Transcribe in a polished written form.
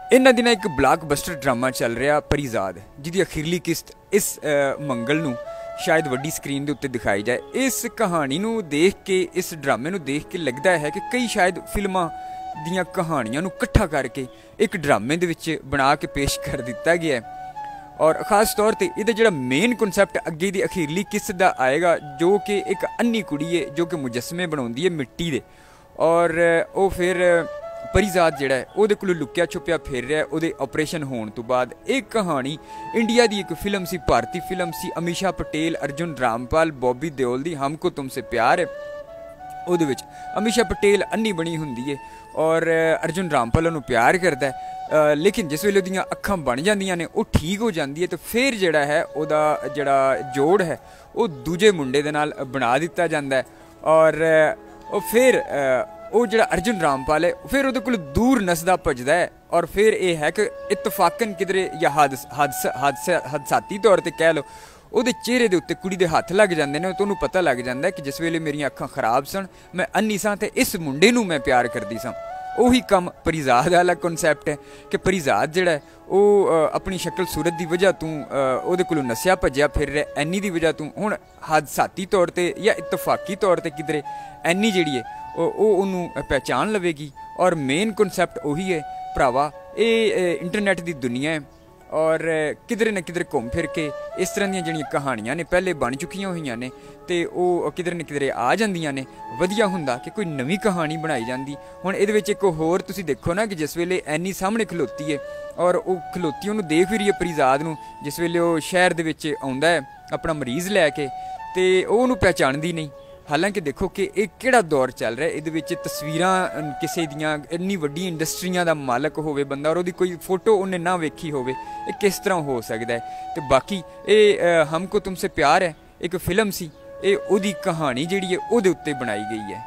इन्हां दिनां एक ब्लॉकबस्टर ड्रामा चल रहा परिजाद, जिहदी अखीरली किस्त इस मंगल नूं शायद वड्डी स्क्रीन के उत्ते दिखाई जाए। इस कहानी नूं देख के, इस ड्रामे नूं देख के लगता है कि कई शायद फिल्मां दियां कहानियां नूं इकट्ठा करके एक ड्रामे दे विच बना के पेश कर दिता गया है। और खास तौर पर इहदा जिहड़ा मेन कॉन्सैप्ट अगे दी अखीरली किस्त दा आएगा, जो कि एक अन्नी कुड़ी है जो कि मुजस्मे बनाउंदी है मिट्टी दे, और वो फिर परिजाद जिहड़ा है उहदे कोलों लुक्या छुपिया फिर रहा है उहदे ऑपरेशन होने तो बाद। एक कहानी इंडिया की एक फिल्म सी, भारतीय फिल्म सी, अमीषा पटेल, अर्जुन रामपाल, बॉबी देओल दी हमको तुमसे प्यार है। उहदे विच अमीषा पटेल अन्नी बनी हुंदी है और अर्जुन रामपाल उहनूं प्यार करता है, लेकिन जिस वेले उहदियां अखां बन जांदियां ने, वो ठीक हो जाती है, तो फिर जिहड़ा है उहदा जिहड़ा जोड़ है वो दूजे मुंडे दे नाल बना दिता जाता है। और वो फिर वो जो अर्जुन रामपाल है फिर वो दूर नसदा भजदा है, और फिर यह है कि इतफाकन किधरे या हादसाती तौर पर कह लो ਉਹਦੇ चेहरे के उत्ते कुड़ी के हथ लग जाते हैं, तो उन्होंने पता लग जाता है कि जिस वेले मेरिया अखां खराब सन, मैं अन्नी सा, तो इस मुंडे नूं मैं प्यार करती सा। ਉਹੀ ਕੰਮ परिजाद वाला कॉन्सैप्ट है कि परिजाद जिहड़ा है वो अपनी शक्ल सूरत की वजह तो ਉਹਦੇ कोलों नसिया भज्या फिर रहा, एनी की वजह तो हुण हादसाती तौर पर या इतफाकी तौर पर किधरे एनी जिहड़ी है वो पहचान लवेगी। और मेन कॉन्सैप्ट उही है भरावा, ये इंटरनेट की दुनिया है, और किधरे न किधरे घूम फिर के इस तरह दी जिहड़ियां कहानियां ने पहले बन चुकियां हुई ने, तो वो किधरे न किधरे आ जांदियां ने। वधिया हुंदा कि कोई नवीं कहानी बनाई जाती। हुण इहदे विच एक होर तुसीं देखो ना कि जिस वेले एनी सामने खलोती है और वो खलोती उहनूं देख भी रही है परिजाद नूं, जिस वेले वो शहर दे विच आउंदा है अपना मरीज़ लैके, तो वो उहनूं पहचानदी नहीं। हालांकि देखो कि एक किहड़ा दौर चल रहा है, ये तस्वीरां किसी दियां इन्नी वड्डी इंडस्ट्रियां दा मालक होवे बंदा और कोई फोटो उन्हें ना वेखी होवे, ये किस तरह हो सकता है। तो बाकी ये हमको तुमसे प्यार है एक फिल्म सी, ये उहदी कहानी जिहड़ी है उहदे उत्ते बनाई गई है।